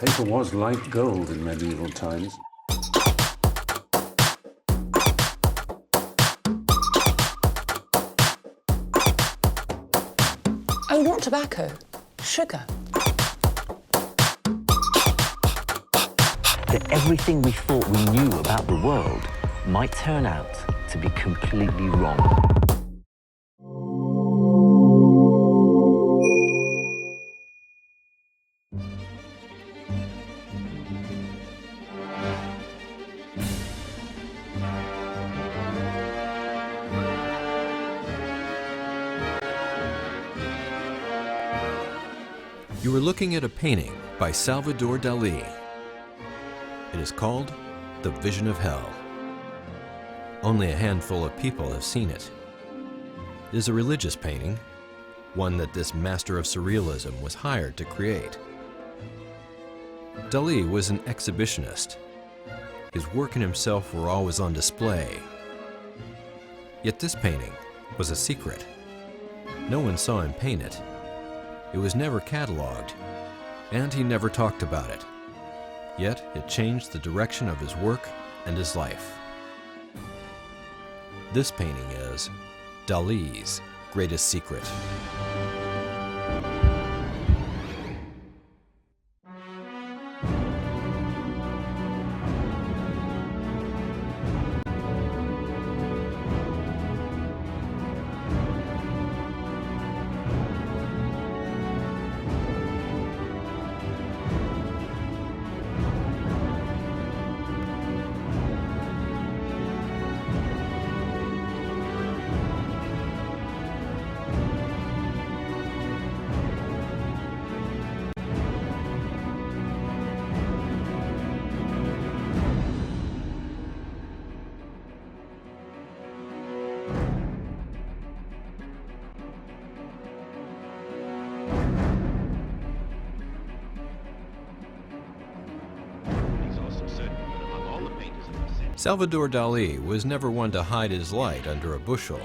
Paper was like gold in medieval times. Oh, not tobacco. Sugar. That everything we thought we knew about the world might turn out to be completely wrong. You are looking at a painting by Salvador Dali. It is called The Vision of Hell. Only a handful of people have seen it. It is a religious painting, one that this master of surrealism was hired to create. Dali was an exhibitionist. His work and himself were always on display. Yet this painting was a secret. No one saw him paint it. It was never cataloged, and he never talked about it. Yet it changed the direction of his work and his life. This painting is Dali's greatest secret. Salvador Dali was never one to hide his light under a bushel.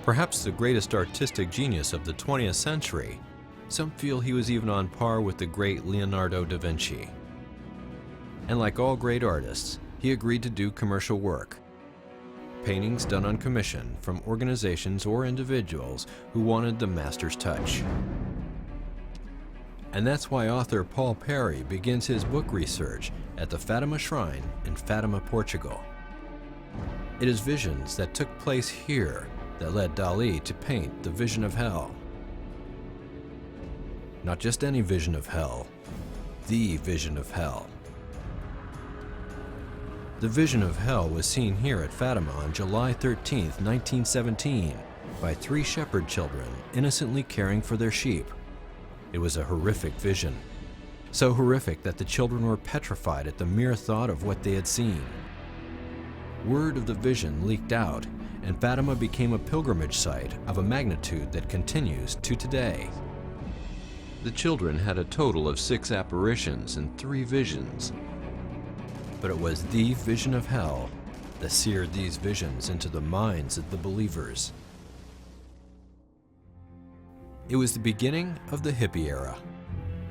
Perhaps the greatest artistic genius of the 20th century, some feel he was even on par with the great Leonardo da Vinci. And like all great artists, he agreed to do commercial work. Paintings done on commission from organizations or individuals who wanted the master's touch. And that's why author Paul Perry begins his book research at the Fatima Shrine in Fatima, Portugal. It is visions that took place here that led Dali to paint the vision of hell. Not just any vision of hell, the vision of hell. The vision of hell was seen here at Fatima on July 13, 1917, by 3 shepherd children innocently caring for their sheep. It was a horrific vision. So horrific that the children were petrified at the mere thought of what they had seen. Word of the vision leaked out, and Fatima became a pilgrimage site of a magnitude that continues to today. The children had a total of 6 apparitions and 3 visions. But it was the vision of hell that seared these visions into the minds of the believers. It was the beginning of the hippie era,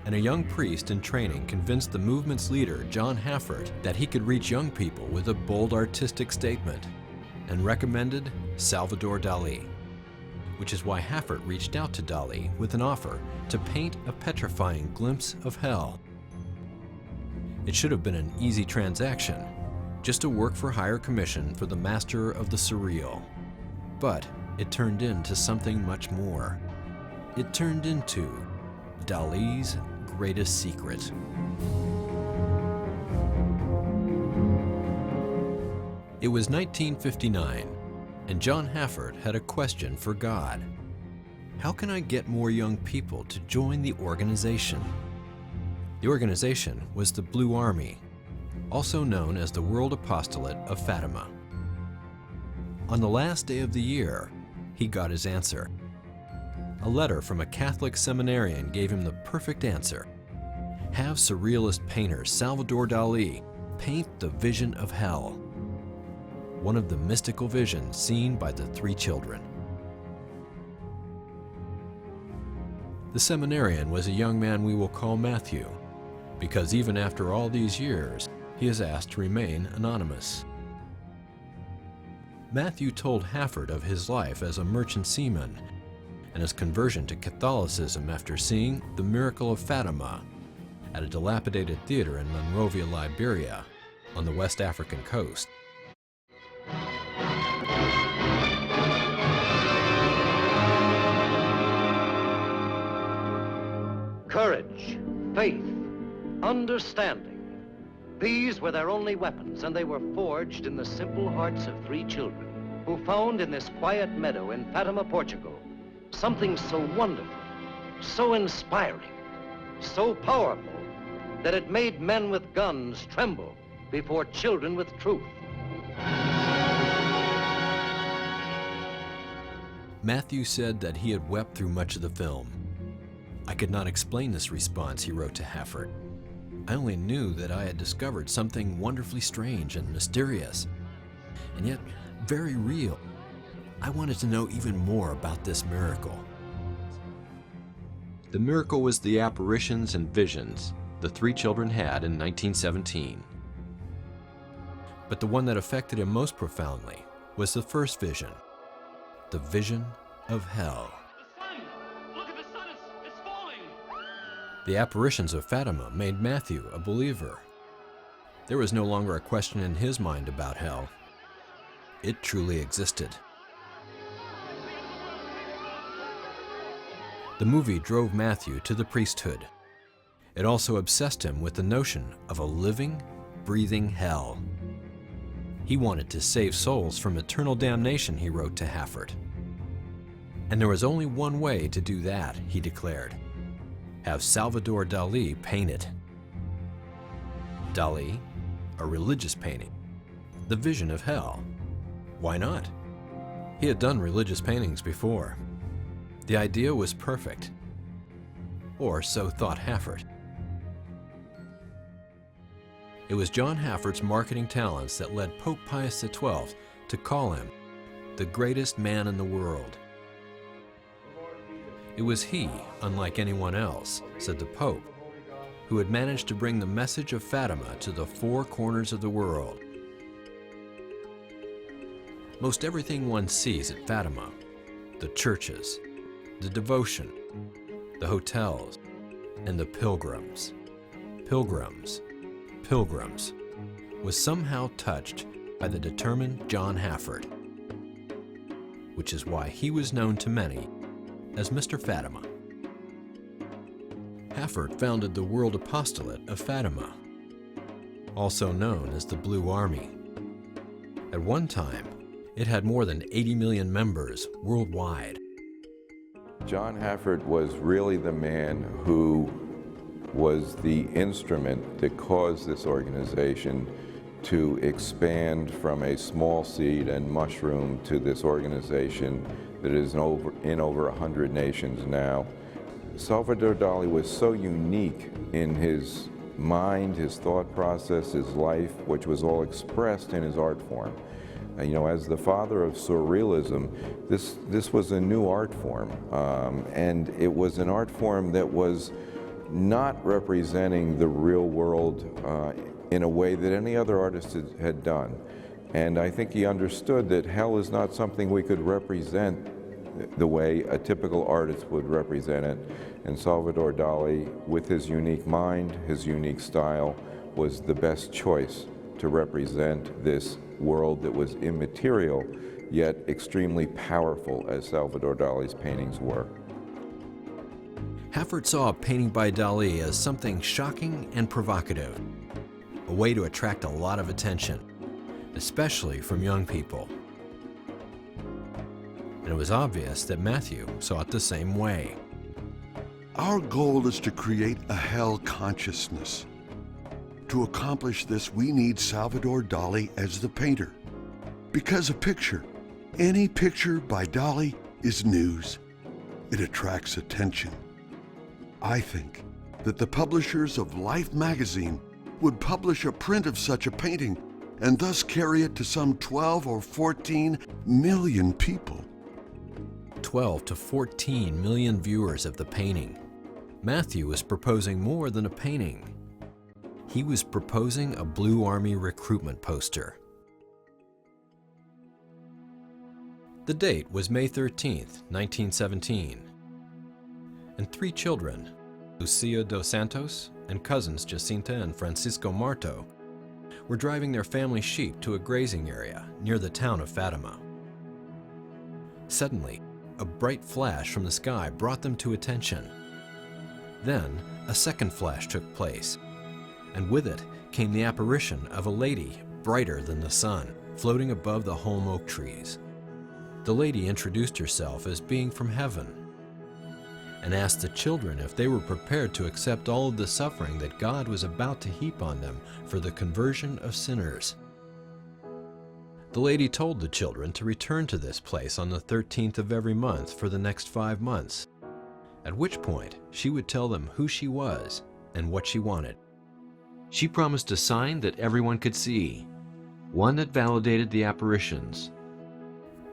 and a young priest in training convinced the movement's leader, John Haffert, that he could reach young people with a bold artistic statement, and recommended Salvador Dali, which is why Haffert reached out to Dali with an offer to paint a petrifying glimpse of hell. It should have been an easy transaction, just a work-for-hire commission for the master of the surreal. But it turned into something much more. It turned into Dali's greatest secret. It was 1959, and John Haffert had a question for God. How can I get more young people to join the organization? The organization was the Blue Army, also known as the World Apostolate of Fatima. On the last day of the year, he got his answer. A letter from a Catholic seminarian gave him the perfect answer. Have surrealist painter Salvador Dali paint the vision of hell, one of the mystical visions seen by the 3 children. The seminarian was a young man we will call Matthew, because even after all these years, he is asked to remain anonymous. Matthew told Hafford of his life as a merchant seaman and his conversion to Catholicism after seeing The Miracle of Fatima at a dilapidated theater in Monrovia, Liberia, on the West African coast. Courage, faith, understanding. These were their only weapons, and they were forged in the simple hearts of three children who found in this quiet meadow in Fatima, Portugal, something so wonderful, so inspiring, so powerful, that it made men with guns tremble before children with truth. Matthew said that he had wept through much of the film. I could not explain this response, he wrote to Hafford. I only knew that I had discovered something wonderfully strange and mysterious, and yet very real. I wanted to know even more about this miracle. The miracle was the apparitions and visions the three children had in 1917. But the one that affected him most profoundly was the first vision, the vision of hell. The apparitions of Fatima made Matthew a believer. There was no longer a question in his mind about hell. It truly existed. The movie drove Matthew to the priesthood. It also obsessed him with the notion of a living, breathing hell. He wanted to save souls from eternal damnation, he wrote to Hafford. And there was only one way to do that, he declared. Have Salvador Dali paint it. Dali, a religious painting, the vision of hell. Why not? He had done religious paintings before. The idea was perfect. Or so thought Hafford. It was John Hafford's marketing talents that led Pope Pius XII to call him the greatest man in the world. It was he, unlike anyone else, said the Pope, who had managed to bring the message of Fatima to the four corners of the world. Most everything one sees at Fatima, the churches, the devotion, the hotels, and the pilgrims, was somehow touched by the determined John Hafford, which is why he was known to many as Mr. Fatima. Hafford founded the World Apostolate of Fatima, also known as the Blue Army. At one time, it had more than 80 million members worldwide. John Hafford was really the man who was the instrument that caused this organization to expand from a small seed and mushroom to this organization that is in over 100 nations now. Salvador Dali was so unique in his mind, his thought process, his life, which was all expressed in his art form. You know, as the father of surrealism, this was a new art form, and it was an art form that was not representing the real world in a way that any other artist had done. And I think he understood that hell is not something we could represent the way a typical artist would represent it. And Salvador Dali, with his unique mind, his unique style, was the best choice to represent this world that was immaterial, yet extremely powerful, as Salvador Dali's paintings were. Hafford saw a painting by Dali as something shocking and provocative, a way to attract a lot of attention, especially from young people. And it was obvious that Matthew saw it the same way. Our goal is to create a hell consciousness. To accomplish this, we need Salvador Dali as the painter. Because a picture, any picture by Dali, is news. It attracts attention. I think that the publishers of Life magazine would publish a print of such a painting and thus carry it to some 12 or 14 million people. 12 to 14 million viewers of the painting Matthew was proposing more than a painting. He was proposing a Blue Army recruitment poster. The date was May 13th, 1917, and 3 children, Lucia dos Santos and cousins Jacinta and Francisco Marto, were driving their family sheep to a grazing area near the town of Fatima. Suddenly, a bright flash from the sky brought them to attention. Then, a second flash took place, and with it came the apparition of a lady brighter than the sun, floating above the holm oak trees. The lady introduced herself as being from heaven and asked the children if they were prepared to accept all of the suffering that God was about to heap on them for the conversion of sinners. The lady told the children to return to this place on the 13th of every month for the next 5 months, at which point she would tell them who she was and what she wanted. She promised a sign that everyone could see, one that validated the apparitions.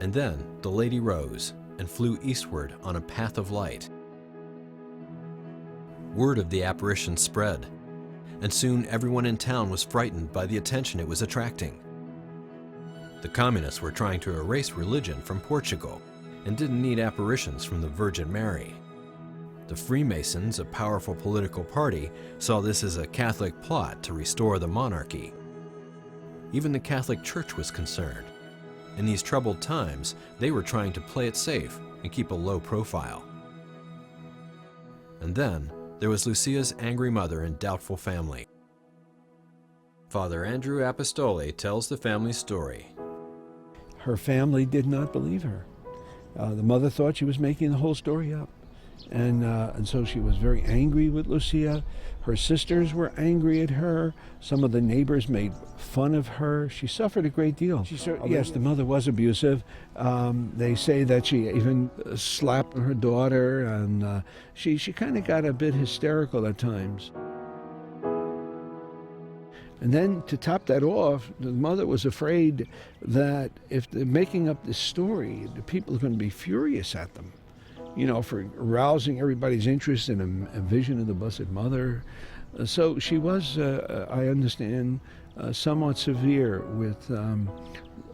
And then the lady rose and flew eastward on a path of light. Word of the apparition spread, and soon everyone in town was frightened by the attention it was attracting. The communists were trying to erase religion from Portugal and didn't need apparitions from the Virgin Mary. The Freemasons, a powerful political party, saw this as a Catholic plot to restore the monarchy. Even the Catholic Church was concerned. In these troubled times, they were trying to play it safe and keep a low profile. And then there was Lucia's angry mother and doubtful family. Father Andrew Apostoli tells the family's story. Her family did not believe her. The mother thought she was making the whole story up. And so she was very angry with Lucia. Her sisters were angry at her. Some of the neighbors made fun of her. She suffered a great deal. Yes, the mother was abusive. They say that she even slapped her daughter, and she kind of got a bit hysterical at times. And then to top that off, the mother was afraid that if they're making up this story, the people are going to be furious at them, you know, for arousing everybody's interest in a vision of the Blessed Mother. So she was, I understand, somewhat severe with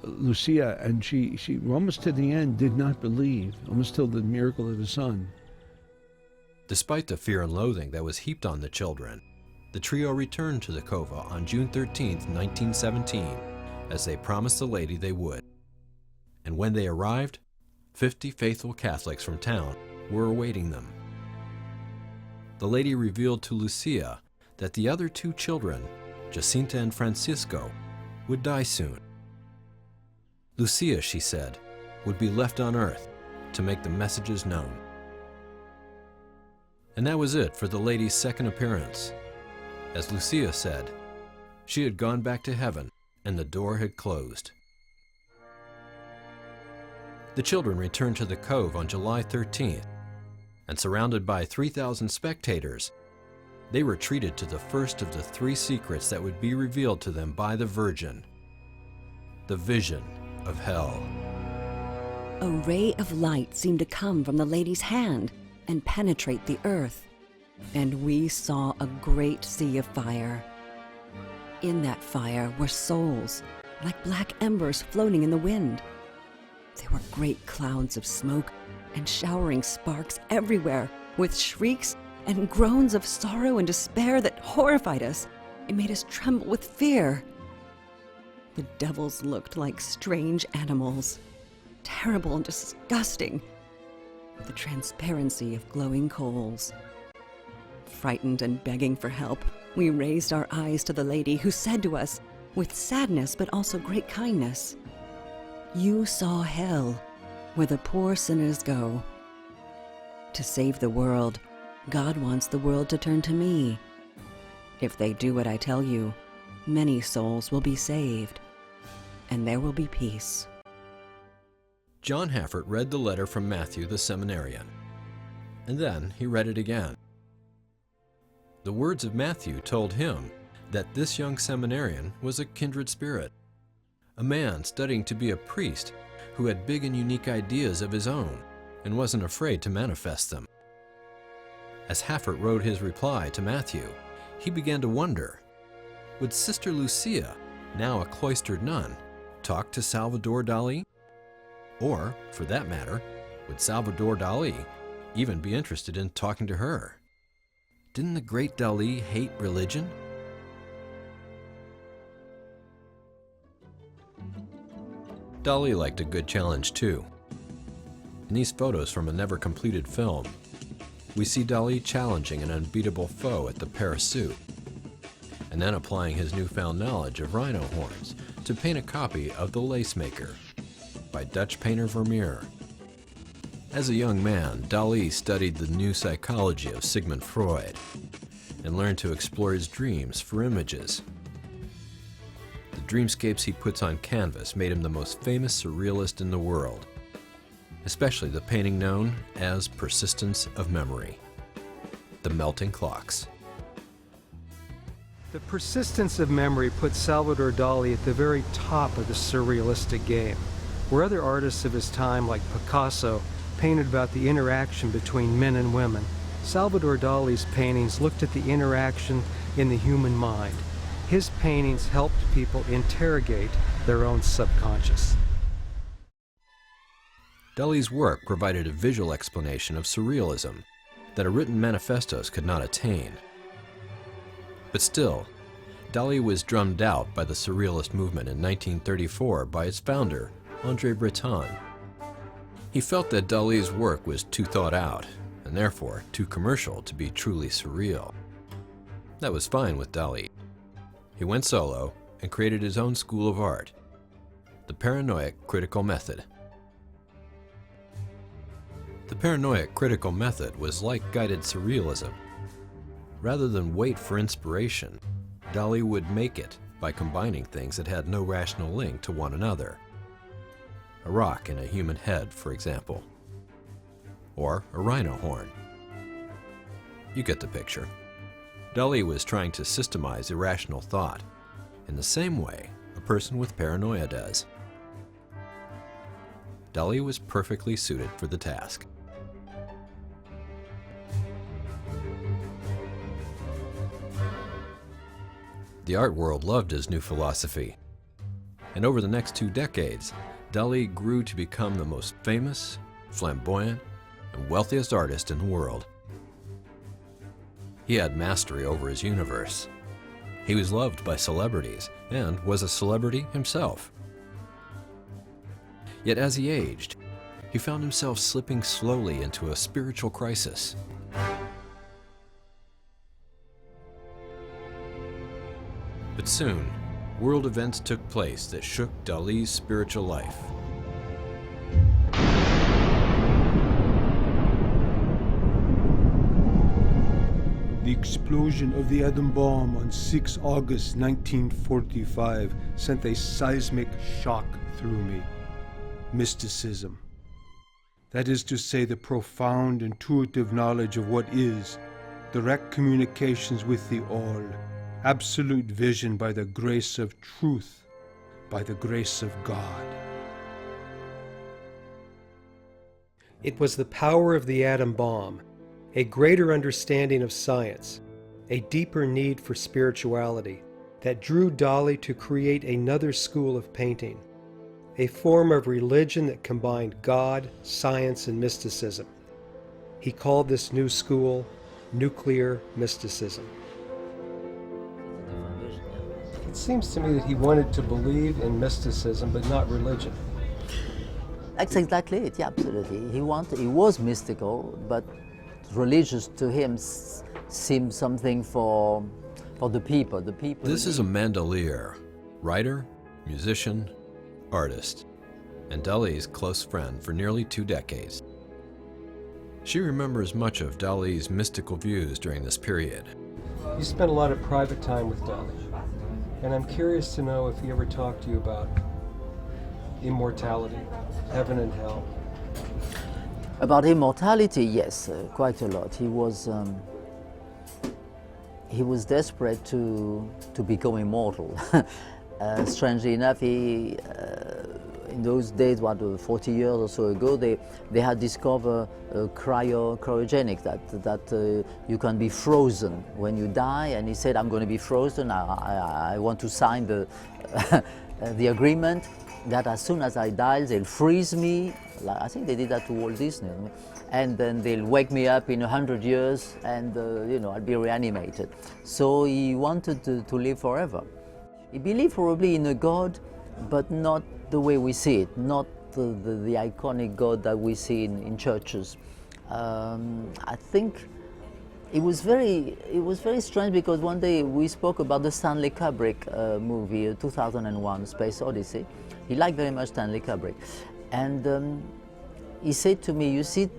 Lucia, and she almost to the end did not believe, almost till the miracle of the Son. Despite the fear and loathing that was heaped on the children, the trio returned to the Cova on June 13th, 1917, as they promised the lady they would. And when they arrived, 50 faithful Catholics from town were awaiting them. The lady revealed to Lucia that the other 2 children, Jacinta and Francisco, would die soon. Lucia, she said, would be left on earth to make the messages known. And that was it for the lady's second appearance. As Lucia said, she had gone back to heaven and the door had closed. The children returned to the Cove on July 13th, and surrounded by 3,000 spectators, they were treated to the first of the 3 secrets that would be revealed to them by the Virgin: the vision of hell. A ray of light seemed to come from the lady's hand and penetrate the earth, and we saw a great sea of fire. In that fire were souls, like black embers floating in the wind. There were great clouds of smoke and showering sparks everywhere, with shrieks and groans of sorrow and despair that horrified us and made us tremble with fear. The devils looked like strange animals, terrible and disgusting, with the transparency of glowing coals. Frightened and begging for help, we raised our eyes to the lady, who said to us, with sadness but also great kindness, "You saw hell, where the poor sinners go. To save the world, God wants the world to turn to me. If they do what I tell you, many souls will be saved, and there will be peace." John Haffert read the letter from Matthew the seminarian, and then he read it again. The words of Matthew told him that this young seminarian was a kindred spirit, a man studying to be a priest who had big and unique ideas of his own and wasn't afraid to manifest them. As Haffert wrote his reply to Matthew, he began to wonder, would Sister Lucia, now a cloistered nun, talk to Salvador Dali? Or, for that matter, would Salvador Dali even be interested in talking to her? Didn't the great Dali hate religion? Dali liked a good challenge too. In these photos from a never-completed film, we see Dali challenging an unbeatable foe at the Paris suit, and then applying his newfound knowledge of rhino horns to paint a copy of The Lace Maker by Dutch painter Vermeer. As a young man, Dali studied the new psychology of Sigmund Freud and learned to explore his dreams for images. The dreamscapes he puts on canvas made him the most famous surrealist in the world, especially the painting known as Persistence of Memory, The Melting Clocks. The persistence of memory puts Salvador Dali at the very top of the surrealistic game, where other artists of his time, like Picasso, painted about the interaction between men and women. Salvador Dali's paintings looked at the interaction in the human mind. His paintings helped people interrogate their own subconscious. Dali's work provided a visual explanation of surrealism that a written manifestos could not attain. But still, Dali was drummed out by the surrealist movement in 1934 by its founder, André Breton. He felt that Dali's work was too thought out, and therefore too commercial to be truly surreal. That was fine with Dali. He went solo and created his own school of art, the paranoid critical method. The paranoid critical method was like guided surrealism. Rather than wait for inspiration, Dali would make it by combining things that had no rational link to one another. A rock in a human head, for example, or a rhino horn. You get the picture. Dali was trying to systemize irrational thought in the same way a person with paranoia does. Dali was perfectly suited for the task. The art world loved his new philosophy, and over the next 2 decades, Dali grew to become the most famous, flamboyant, and wealthiest artist in the world. He had mastery over his universe. He was loved by celebrities and was a celebrity himself. Yet as he aged, he found himself slipping slowly into a spiritual crisis. But soon, world events took place that shook Dali's spiritual life. The explosion of the atom bomb on 6 August 1945 sent a seismic shock through me. Mysticism. That is to say, the profound intuitive knowledge of what is, direct communications with the all, absolute vision by the grace of truth, by the grace of God. It was the power of the atom bomb, a greater understanding of science, a deeper need for spirituality, that drew Dali to create another school of painting, a form of religion that combined God, science, and mysticism. He called this new school nuclear mysticism. It seems to me that he wanted to believe in mysticism, but not religion. That's exactly it, yeah, absolutely. He was mystical, but religious to him seemed something for the people. This is Amanda Lear, writer, musician, artist, and Dali's close friend for nearly 2 decades. She remembers much of Dali's mystical views during this period. You spent a lot of private time with Dali, and I'm curious to know if he ever talked to you about immortality, heaven and hell. About immortality, yes, quite a lot. He was desperate to become immortal. Strangely enough, in in those days, 40 years or so ago, they had discovered cryogenic, that you can be frozen when you die. And he said, I'm going to be frozen. I want to sign the the agreement that as soon as I die, they'll freeze me. I think they did that to Walt Disney. And then they'll wake me up in 100 years, and I'll be reanimated. So he wanted to live forever. He believed probably in a God, but not the way we see it, not the iconic God that we see in churches. I think it was very strange, because one day we spoke about the Stanley Kubrick movie, 2001: Space Odyssey. He liked very much Stanley Kubrick, and he said to me, you see,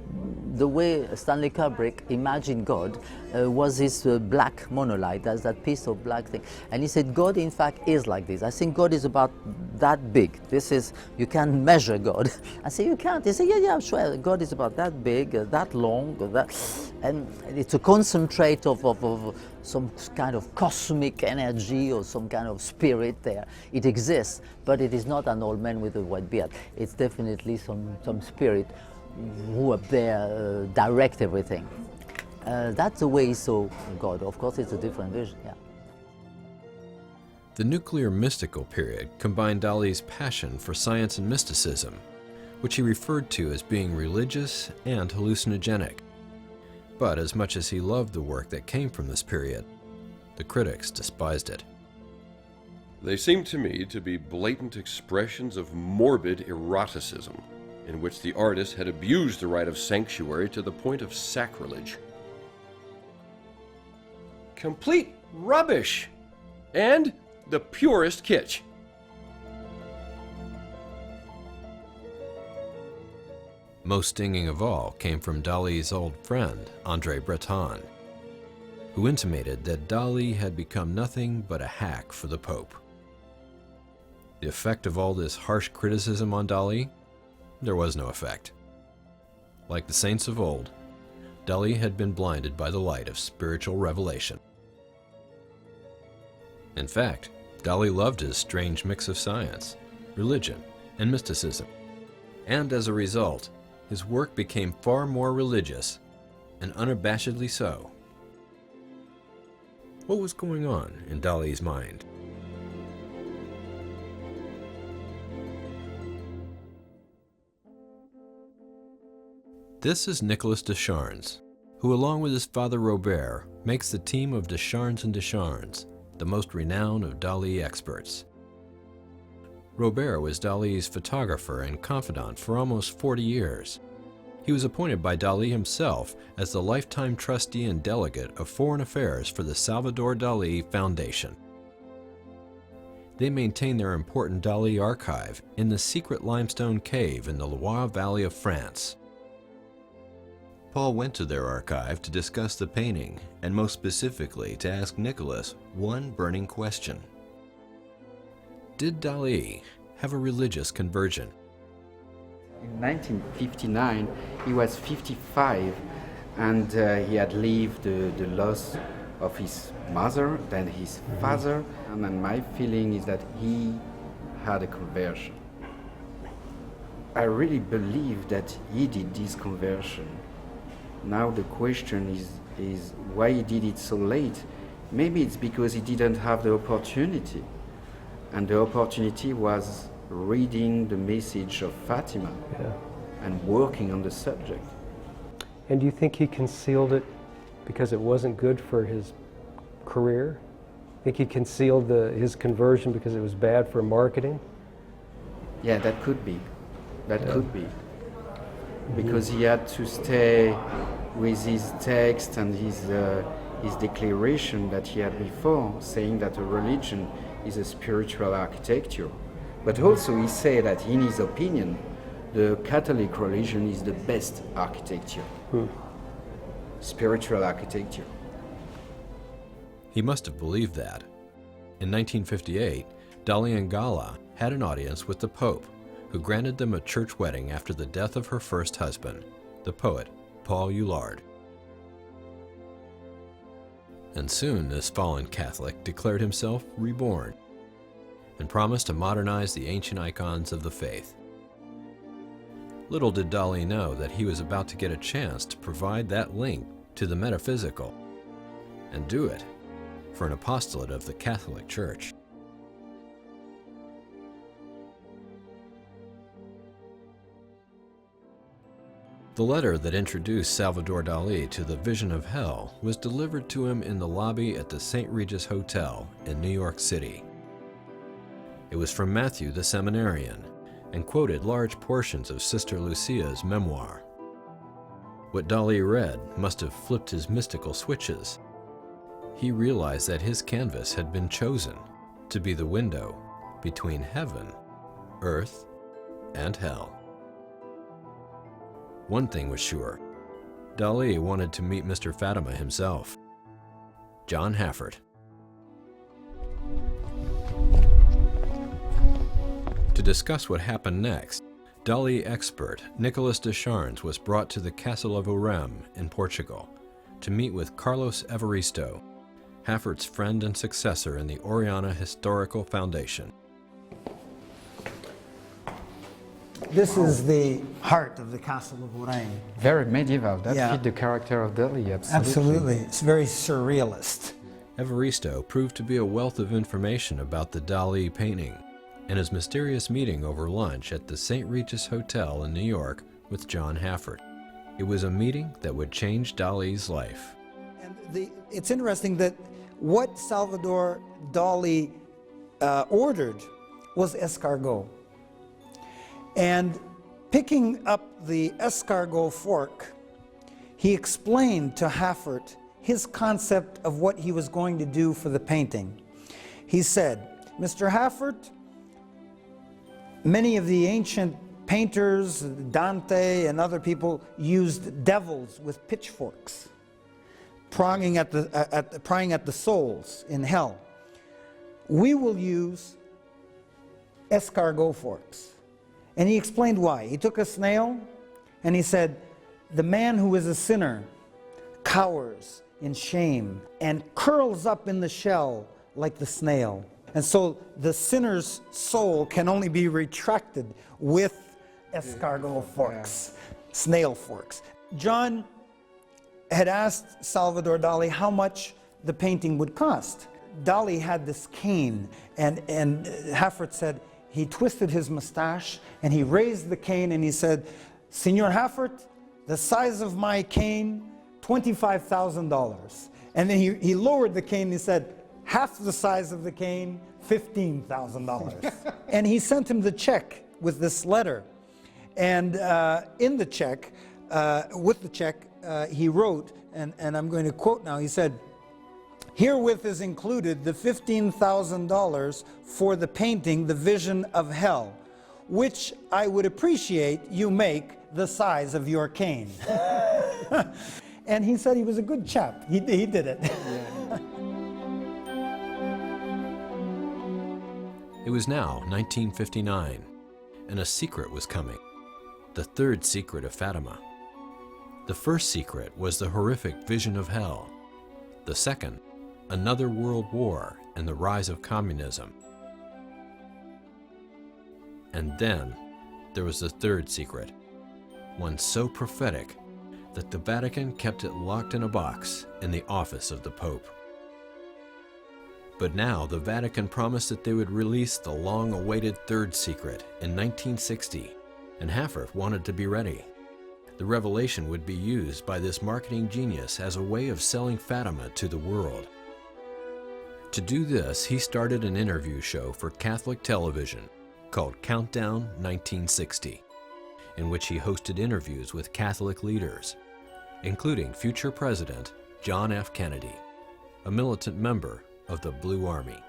the way Stanley Kubrick imagined God was this black monolith, that's that piece of black thing. And he said, God in fact is like this. I think God is about that big. This is, you can measure God. I say, you can't. He said, yeah, I'm sure. God is about that big, that long, and it's a concentrate of some kind of cosmic energy or some kind of spirit there. It exists, but it is not an old man with a white beard. It's definitely some spirit who up there direct everything. That's the way he saw God. Of course, it's a different vision, yeah. The nuclear mystical period combined Dali's passion for science and mysticism, which he referred to as being religious and hallucinogenic. But as much as he loved the work that came from this period, the critics despised it. They seem to me to be blatant expressions of morbid eroticism, in which the artist had abused the right of sanctuary to the point of sacrilege. Complete rubbish! And the purest kitsch. Most stinging of all came from Dali's old friend, André Breton, who intimated that Dali had become nothing but a hack for the Pope. The effect of all this harsh criticism on Dali? There was no effect. Like the saints of old, Dali had been blinded by the light of spiritual revelation. In fact, Dali loved his strange mix of science, religion, and mysticism, and as a result, his work became far more religious, and unabashedly so. What was going on in Dali's mind? This is Nicolas Descharnes, who along with his father Robert makes the team of Descharnes and Descharnes, the most renowned of Dali experts. Robert was Dali's photographer and confidant for almost 40 years. He was appointed by Dali himself as the lifetime trustee and delegate of foreign affairs for the Salvador Dali Foundation. They maintain their important Dali archive in the secret limestone cave in the Loire Valley of France. Paul went to their archive to discuss the painting, and most specifically to ask Nicolas one burning question. Did Dali have a religious conversion? In 1959, he was 55, and he had lived the loss of his mother, then his father, and then my feeling is that he had a conversion. I really believe that he did this conversion. Now the question is why he did it so late. Maybe it's because he didn't have the opportunity. And the opportunity was reading the message of Fatima and working on the subject. And do you think he concealed it because it wasn't good for his career? Think he concealed his conversion because it was bad for marketing? Yeah, that could be. That could be. Because he had to stay with his text and his declaration that he had before, saying that a religion is a spiritual architecture. But also he said that in his opinion, the Catholic religion is the best architecture. Spiritual architecture. He must have believed that. In 1958, Dali and Gala had an audience with the Pope, who granted them a church wedding after the death of her first husband, the poet Paul Eulard. And soon this fallen Catholic declared himself reborn and promised to modernize the ancient icons of the faith. Little did Dali know that he was about to get a chance to provide that link to the metaphysical, and do it for an apostolate of the Catholic Church. The letter that introduced Salvador Dali to the vision of hell was delivered to him in the lobby at the St. Regis Hotel in New York City. It was from Matthew the Seminarian and quoted large portions of Sister Lucia's memoir. What Dali read must have flipped his mystical switches. He realized that his canvas had been chosen to be the window between heaven, earth, and hell. One thing was sure, Dali wanted to meet Mr. Fatima himself, John Haffert. To discuss what happened next, Dali expert Nicholas Descharnes was brought to the castle of OUREM in Portugal to meet with Carlos Evaristo, Haffert's friend and successor in the Oriana Historical Foundation. This is the heart of the castle of OUREM. Very medieval. That Yeah. fit the character of Dali, absolutely. Absolutely. It's very surrealist. Evaristo proved to be a wealth of information about the Dali painting and his mysterious meeting over lunch at the St. Regis Hotel in New York with John Haffert. It was a meeting that would change Dali's life. And it's interesting that what Salvador Dali ordered was escargot. And picking up the escargot fork, he explained to Haffert his concept of what he was going to do for the painting. He said, "Mr. Haffert, many of the ancient painters, Dante and other people, used devils with pitchforks, prying at the souls in hell. We will use escargot forks." And he explained why. He took a snail and he said, "The man who is a sinner cowers in shame and curls up in the shell like the snail. And so the sinner's soul can only be retracted with escargot forks, snail forks." John had asked Salvador Dali how much the painting would cost. Dali had this cane, and Haffert said, he twisted his mustache and he raised the cane and he said, "Senor Haffert, the size of my cane, $25,000. And then he lowered the cane and he said, "Half the size of the cane, $15,000. And he sent him the check with this letter. And in the check, with the check, he wrote, and I'm going to quote now, he said, "Herewith is included the $15,000 for the painting, The Vision of Hell, which I would appreciate you make the size of your cane." And he said he was a good chap. He did it. It was now 1959, and a secret was coming. The third secret of Fatima. The first secret was the horrific vision of hell. The second, another world war and the rise of communism. And then there was the third secret, one so prophetic that the Vatican kept it locked in a box in the office of the Pope. But now the Vatican promised that they would release the long-awaited third secret in 1960, and Haffert wanted to be ready. The revelation would be used by this marketing genius as a way of selling Fatima to the world. To do this, he started an interview show for Catholic television called Countdown 1960, in which he hosted interviews with Catholic leaders, including future President John F. Kennedy, a militant member of the Blue Army.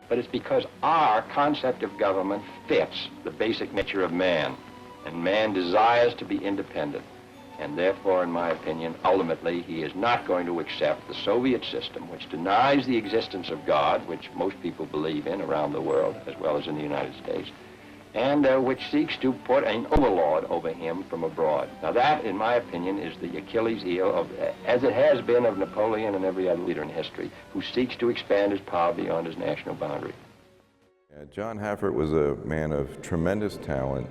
But it's because our concept of government fits the basic nature of man, and man desires to be independent. And therefore, in my opinion, ultimately, he is not going to accept the Soviet system, which denies the existence of God, which most people believe in around the world, as well as in the United States, and which seeks to put an overlord over him from abroad. Now that, in my opinion, is the Achilles heel of, as it has been of Napoleon and every other leader in history, who seeks to expand his power beyond his national boundary. John Haffert was a man of tremendous talent,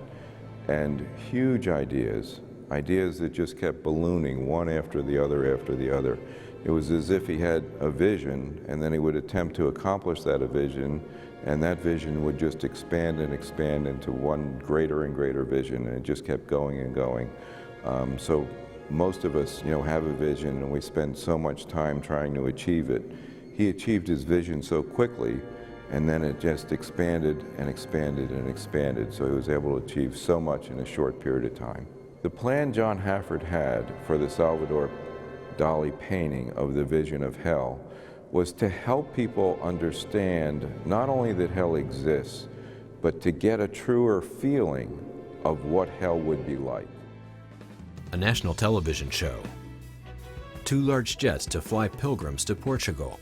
and huge ideas, ideas that just kept ballooning one after the other after the other. It was as if he had a vision, and then he would attempt to accomplish that vision, and that vision would just expand and expand into one greater and greater vision, and it just kept going and going. So most of us, have a vision, and we spend so much time trying to achieve it. He achieved his vision so quickly, and then it just expanded and expanded and expanded, so he was able to achieve so much in a short period of time. The plan John Hafford had for the Salvador Dali painting of the vision of hell was to help people understand not only that hell exists, but to get a truer feeling of what hell would be like. A national television show, 2 large jets to fly pilgrims to Portugal,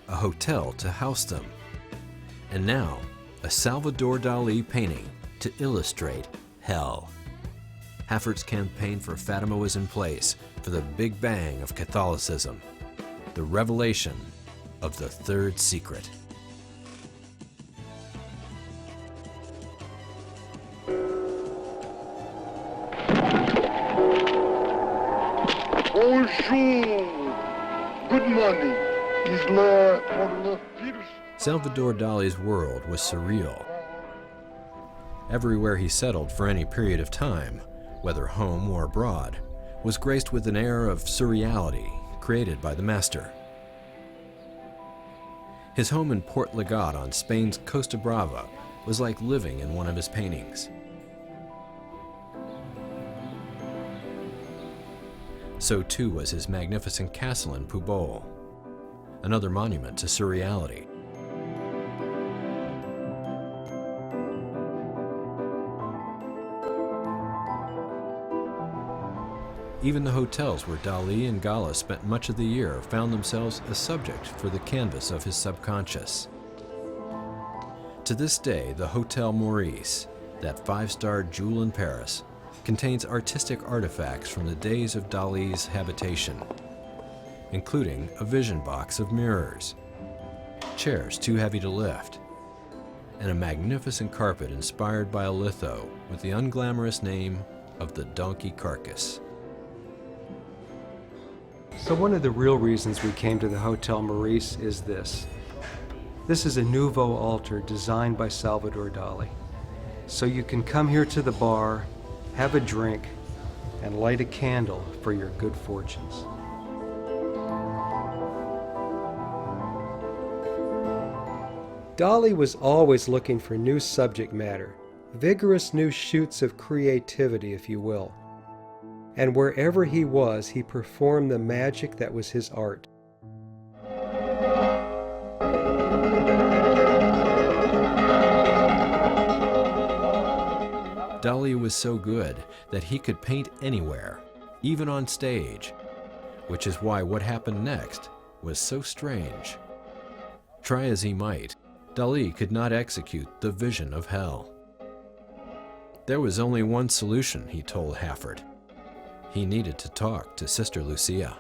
a hotel to house them, and now a Salvador Dali painting to illustrate hell. Hafford's campaign for Fatima was in place for the Big Bang of Catholicism, the revelation of the third secret. Bonjour. Good morning. Is le Salvador Dali's world was surreal. Everywhere he settled for any period of time, whether home or abroad, was graced with an air of surreality created by the master. His home in Port Legat on Spain's Costa Brava was like living in one of his paintings. So too was his magnificent castle in Pubol, another monument to surreality. Even the hotels where Dali and Gala spent much of the year found themselves a subject for the canvas of his subconscious. To this day, the Hotel Maurice, that 5-star jewel in Paris, contains artistic artifacts from the days of Dali's habitation, including a vision box of mirrors, chairs too heavy to lift, and a magnificent carpet inspired by a litho with the unglamorous name of the donkey carcass. So one of the real reasons we came to the Hotel Maurice is this. This is a nouveau altar designed by Salvador Dali. So you can come here to the bar, have a drink, and light a candle for your good fortunes. Dali was always looking for new subject matter, vigorous new shoots of creativity, if you will. And wherever he was, he performed the magic that was his art. Dali was so good that he could paint anywhere, even on stage, which is why what happened next was so strange. Try as he might, Dali could not execute the vision of hell. There was only one solution, he told Hafford. He needed to talk to Sister Lucia.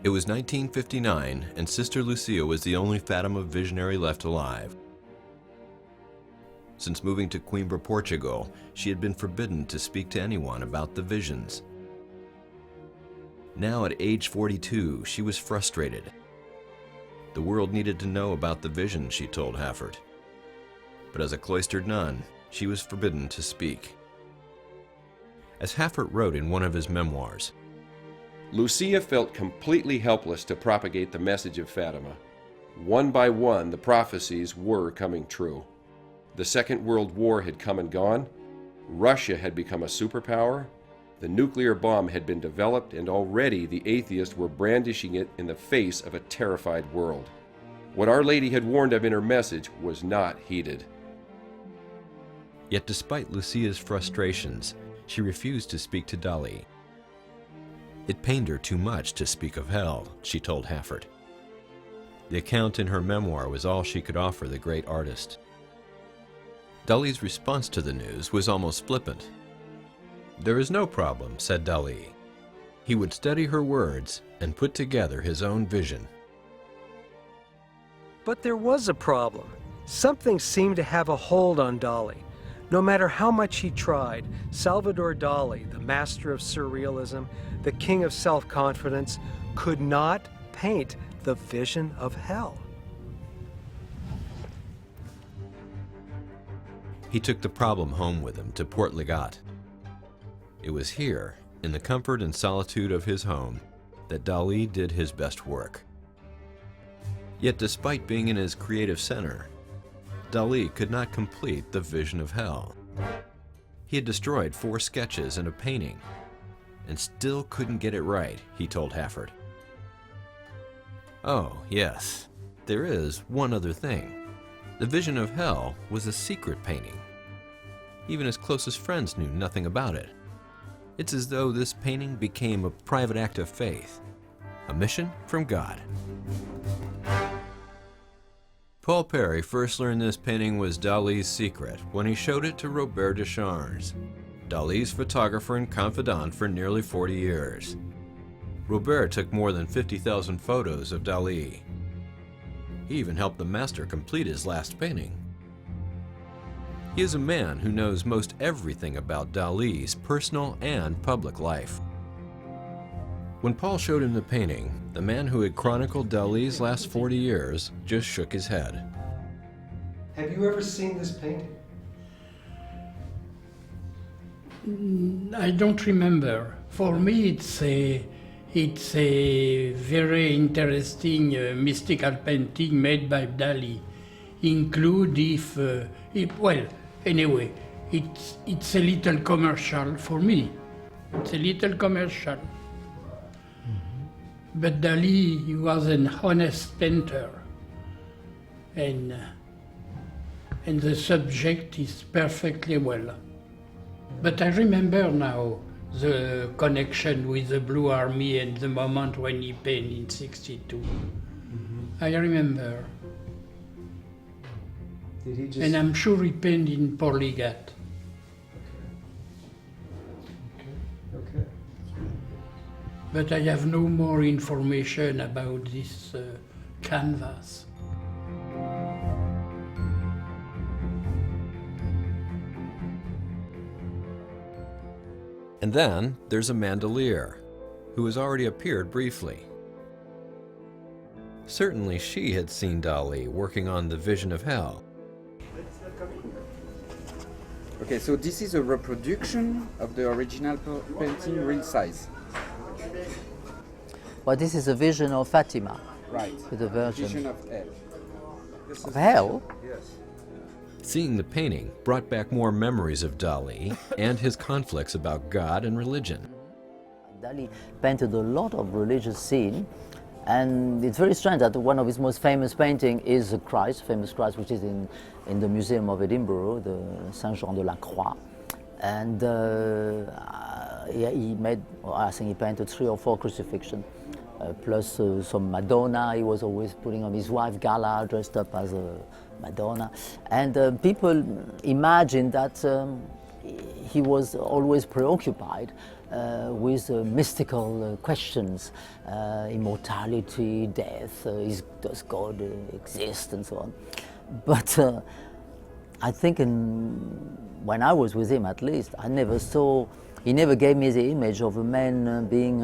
It was 1959, and Sister Lucia was the only Fatima visionary left alive. Since moving to Coimbra, Portugal, she had been forbidden to speak to anyone about the visions. Now at age 42, she was frustrated. The world needed to know about the vision, she told Hafford. But as a cloistered nun, she was forbidden to speak. As Hafford wrote in one of his memoirs, Lucia felt completely helpless to propagate the message of Fatima. One by one, the prophecies were coming true. The Second World War had come and gone. Russia had become a superpower. The nuclear bomb had been developed, and already the atheists were brandishing it in the face of a terrified world. What Our Lady had warned of in her message was not heeded. Yet despite Lucia's frustrations, she refused to speak to Dali. It pained her too much to speak of hell, she told Hafford. The account in her memoir was all she could offer the great artist. Dali's response to the news was almost flippant. "There is no problem," said Dali. He would study her words and put together his own vision. But there was a problem. Something seemed to have a hold on Dali. No matter how much he tried, Salvador Dali, the master of surrealism, the king of self-confidence, could not paint the vision of hell. He took the problem home with him to Port Legat. It was here, in the comfort and solitude of his home, that Dali did his best work. Yet despite being in his creative center, Dali could not complete the vision of hell. He had destroyed 4 sketches and a painting, and still couldn't get it right, he told Hafford. Oh, yes, there is one other thing. The vision of hell was a secret painting. Even his closest friends knew nothing about it. It's as though this painting became a private act of faith, a mission from God. Paul Perry first learned this painting was Dali's secret when he showed it to Robert Descharnes, Dali's photographer and confidant for nearly 40 years. Robert took more than 50,000 photos of Dali. He even helped the master complete his last painting. He is a man who knows most everything about Dali's personal and public life. When Paul showed him the painting, the man who had chronicled Dali's last 40 years just shook his head. Have you ever seen this painting? I don't remember. For me, it's a very interesting mystical painting made by Dali. Include well, anyway, it's a little commercial for me. It's a little commercial. But Dali, he was an honest painter, and the subject is perfectly well. But I remember now the connection with the Blue Army and the moment when he painted in '62. I remember. Did he just... And I'm sure he painted in Port Legat. Okay. But I have no more information about this canvas. And then there's Amanda Lear, who has already appeared briefly. Certainly she had seen Dali working on the vision of hell. Okay, so this is a reproduction of the original painting, real size. Well, this is a vision of Fatima. Right. With the Virgin. Vision of hell. Of hell? Yes. Seeing the painting brought back more memories of Dali and his conflicts about God and religion. Dali painted a lot of religious scene, and it's very strange that one of his most famous paintings is a Christ, famous Christ, which is in the Museum of Edinburgh, the Saint Jean de la Croix. And he made, I think he painted 3 or 4 crucifixions, plus some Madonna. He was always putting on his wife Gala, dressed up as a Madonna. And people imagine that he was always preoccupied with mystical questions, immortality, death, does God exist, and so on. But I think when I was with him, at least, I never saw, he never gave me the image of a man being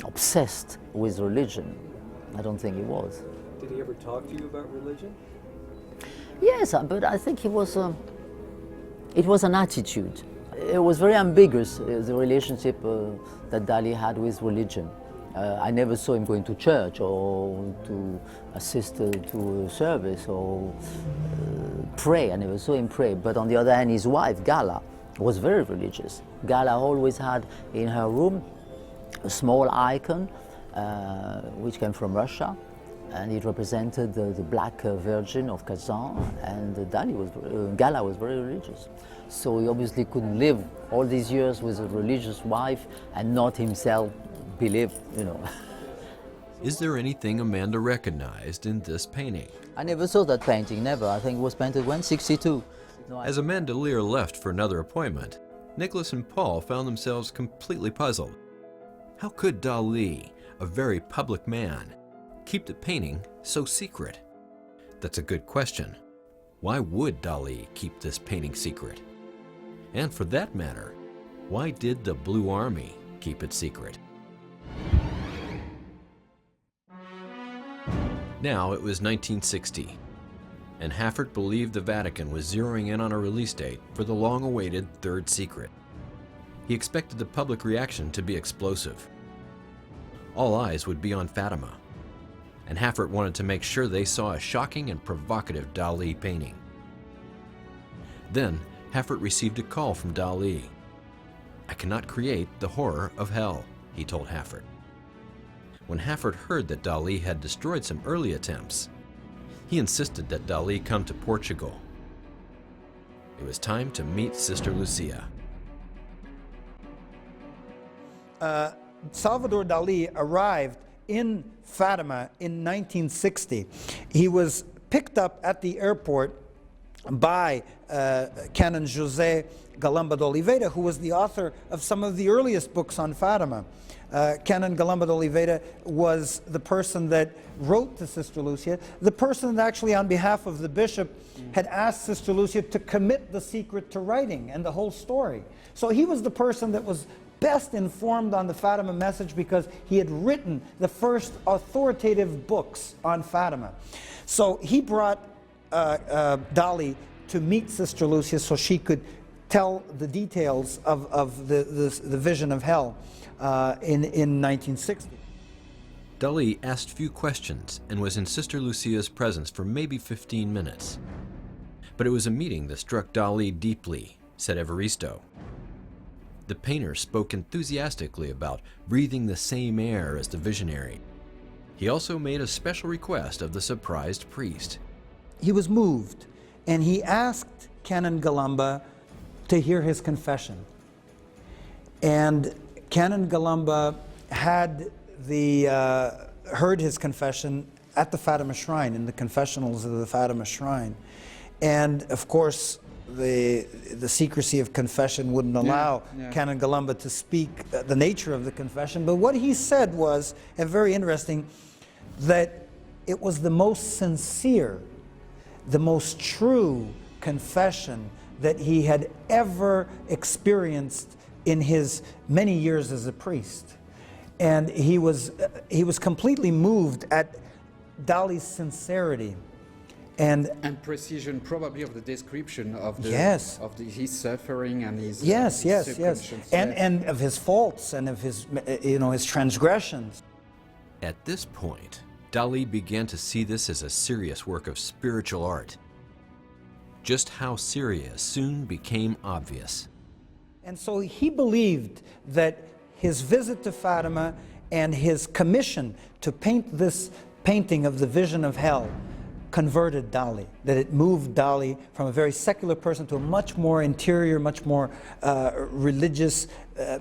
obsessed with religion. I don't think he was. Did he ever talk to you about religion? Yes, but I think it was an attitude. It was very ambiguous, the relationship that Dali had with religion. I never saw him going to church or to assist to a service or pray. I never saw him pray. But on the other hand, his wife, Gala, was very religious. Gala always had in her room a small icon which came from Russia, and it represented the Black Virgin of Kazan, and Gala was very religious. So he obviously couldn't live all these years with a religious wife and not himself believe, you know. Is there anything Amanda recognized in this painting? I never saw that painting, never. I think it was painted when? 62. As Amanda Lear left for another appointment, Nicholas and Paul found themselves completely puzzled. How could Dali, a very public man, keep the painting so secret? That's a good question. Why would Dali keep this painting secret? And for that matter, why did the Blue Army keep it secret? Now it was 1960, and Haffert believed the Vatican was zeroing in on a release date for the long-awaited third secret. He expected the public reaction to be explosive. All eyes would be on Fatima, and Haffert wanted to make sure they saw a shocking and provocative Dali painting. Then, Haffert received a call from Dali. "I cannot create the horror of hell," he told Haffert. When Haffert heard that Dali had destroyed some early attempts, he insisted that Dali come to Portugal. It was time to meet Sister Lucia. Salvador Dali arrived in Fatima in 1960. He was picked up at the airport by Canon José Galamba de Oliveira, who was the author of some of the earliest books on Fatima. Canon Galamba de Oliveira was the person that wrote to Sister Lucia, the person that actually on behalf of the bishop had asked Sister Lucia to commit the secret to writing and the whole story. So he was the person that was best informed on the Fatima message because he had written the first authoritative books on Fatima. So he brought Dali to meet Sister Lucia so she could tell the details of the vision of hell in 1960. Dali asked few questions and was in Sister Lucia's presence for maybe 15 minutes. But it was a meeting that struck Dali deeply, said Evaristo. The painter spoke enthusiastically about breathing the same air as the visionary. He also made a special request of the surprised priest. He was moved, and he asked Canon Galamba to hear his confession. And Canon Galamba had heard his confession at the Fatima Shrine, in the confessionals of the Fatima Shrine. And of course, the secrecy of confession wouldn't allow Canon Galamba to speak the nature of the confession. But what he said was, and very interesting, that it was the most sincere, the most true confession that he had ever experienced in his many years as a priest. And he was completely moved at Dali's sincerity and precision, probably, of the description of the his suffering and his yes, and and of his faults and of his his transgressions. At this point, Dali began to see this as a serious work of spiritual art. Just how serious soon became obvious. And so he believed that his visit to Fatima and his commission to paint this painting of the vision of hell converted Dali, that it moved Dali from a very secular person to a much more interior, much more religious,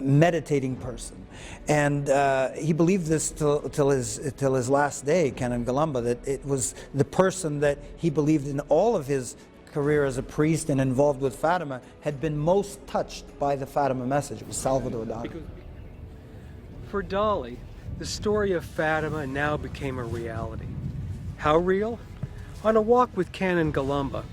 meditating person. And he believed this till his last day, Canon Galamba, that it was the person that he believed in all of his career as a priest and involved with Fatima had been most touched by the Fatima message. It was Salvador Dali. For Dali, the story of Fatima now became a reality. How real? On a walk with Canon Galamba,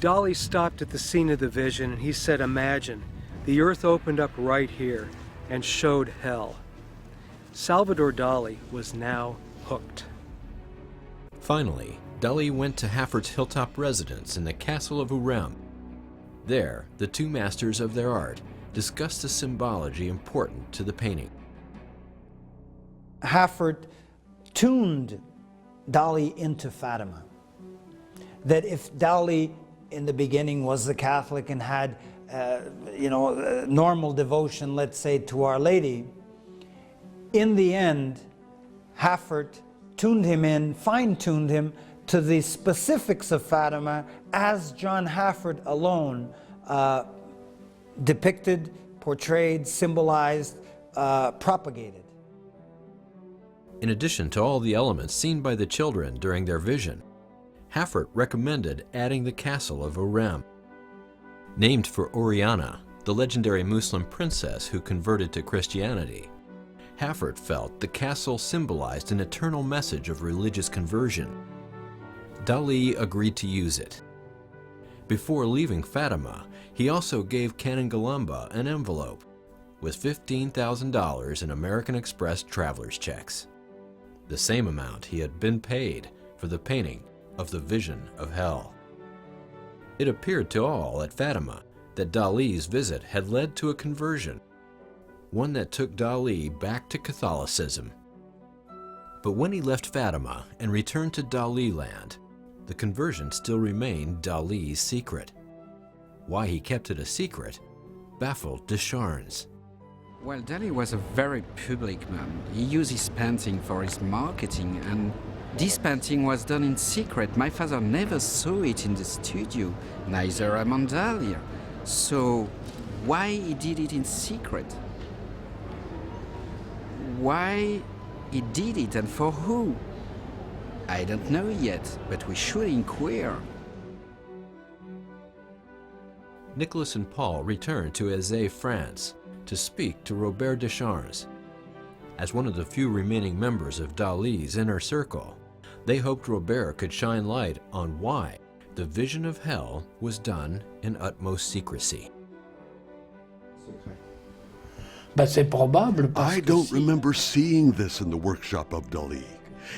Dali stopped at the scene of the vision and he said, "Imagine, the earth opened up right here and showed hell." Salvador Dali was now hooked. Finally, Dali went to Haffert's hilltop residence in the castle of OUREM. There, the two masters of their art discussed the symbology important to the painting. Haffert tuned Dali into Fatima. That if Dali in the beginning was a Catholic and had normal devotion, let's say, to Our Lady, in the end, Haffert tuned him in, fine-tuned him to the specifics of Fatima as John Haffert alone depicted, portrayed, symbolized, propagated. In addition to all the elements seen by the children during their vision, Haffert recommended adding the castle of OUREM. Named for Oriana, the legendary Muslim princess who converted to Christianity, Haffert felt the castle symbolized an eternal message of religious conversion. Dali agreed to use it. Before leaving Fatima, he also gave Canon Galamba an envelope with $15,000 in American Express traveler's checks, the same amount he had been paid for the painting of the Vision of Hell. It appeared to all at Fatima that Dali's visit had led to a conversion, one that took Dali back to Catholicism. But when he left Fatima and returned to Dali land, the conversion still remained Dali's secret. Why he kept it a secret baffled Descharnes. Well, Dali was a very public man. He used his painting for his marketing, and this painting was done in secret. My father never saw it in the studio, neither among Dali. So why he did it in secret? Why he did it and for who? I don't know yet, but we should inquire. Nicholas and Paul returned to Aze, France, to speak to Robert Descharnes. As one of the few remaining members of Dali's inner circle, they hoped Robert could shine light on why the Vision of Hell was done in utmost secrecy. I don't remember seeing this in the workshop of Dali.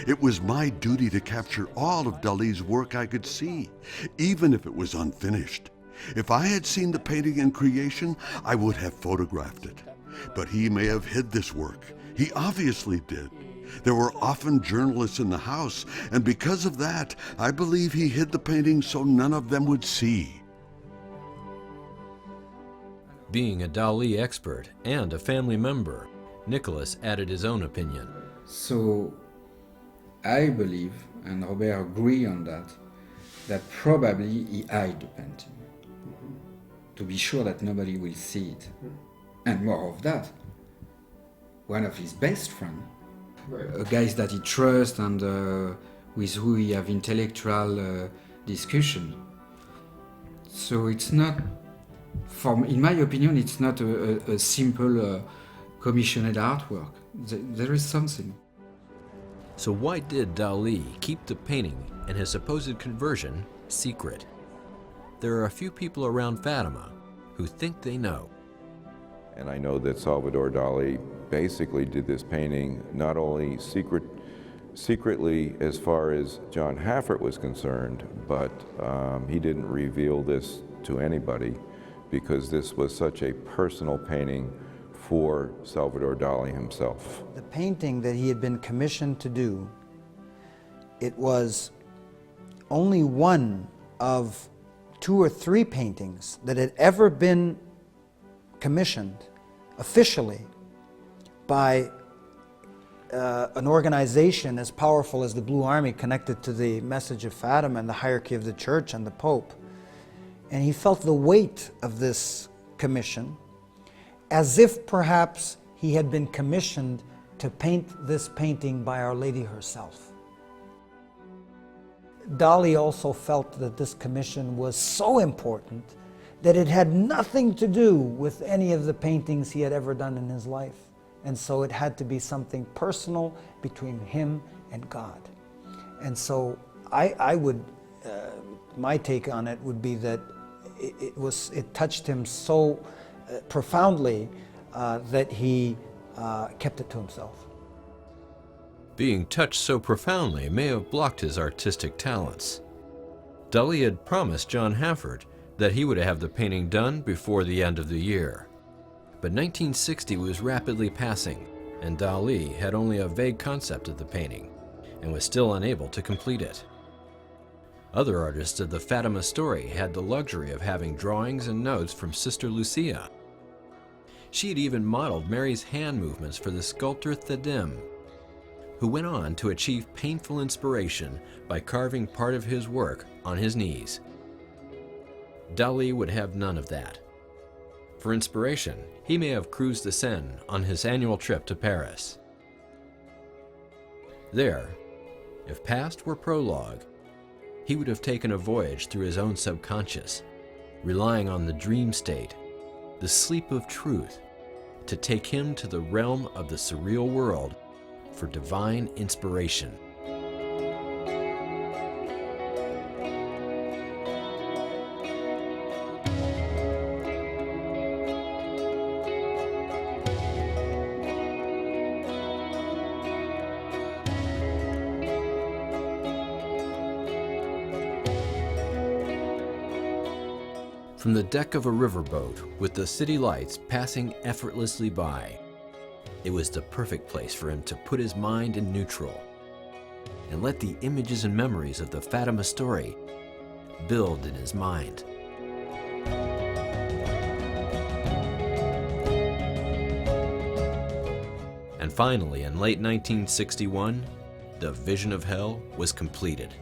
It was my duty to capture all of Dali's work I could see, even if it was unfinished. If I had seen the painting in creation, I would have photographed it. But he may have hid this work. He obviously did. There were often journalists in the house, and because of that, I believe he hid the painting so none of them would see. Being a Dali expert and a family member, Nicholas added his own opinion. So I believe, and Robert agree on that probably he hid the painting to be sure that nobody will see it. And more of that, one of his best friends, guys that he trusts and with who he have intellectual discussion. So it's not, in my opinion, it's not a simple commissioned artwork. There is something. So why did Dali keep the painting and his supposed conversion secret? There are a few people around Fatima who think they know. And I know that Salvador Dali basically did this painting not only secretly as far as John Haffert was concerned, but he didn't reveal this to anybody because this was such a personal painting for Salvador Dali himself. The painting that he had been commissioned to do, it was only one of 2 or 3 paintings that had ever been commissioned officially by an organization as powerful as the Blue Army, connected to the message of Fatima and the hierarchy of the church and the Pope. And he felt the weight of this commission, as if perhaps he had been commissioned to paint this painting by Our Lady herself. Dali also felt that this commission was so important that it had nothing to do with any of the paintings he had ever done in his life. And so it had to be something personal between him and God. And so I would, my take on it would be that it touched him so profoundly that he kept it to himself. Being touched so profoundly may have blocked his artistic talents. Dali had promised John Haffert that he would have the painting done before the end of the year. But 1960 was rapidly passing, and Dali had only a vague concept of the painting and was still unable to complete it. Other artists of the Fatima story had the luxury of having drawings and notes from Sister Lucia. She had even modeled Mary's hand movements for the sculptor Thadim, who went on to achieve painful inspiration by carving part of his work on his knees. Dali would have none of that. For inspiration, he may have cruised the Seine on his annual trip to Paris. There, if past were prologue, he would have taken a voyage through his own subconscious, relying on the dream state, the sleep of truth, to take him to the realm of the surreal world for divine inspiration. from the deck of a riverboat with the city lights passing effortlessly by. It was the perfect place for him to put his mind in neutral and let the images and memories of the Fatima story build in his mind. And finally, in late 1961, the vision of hell was completed.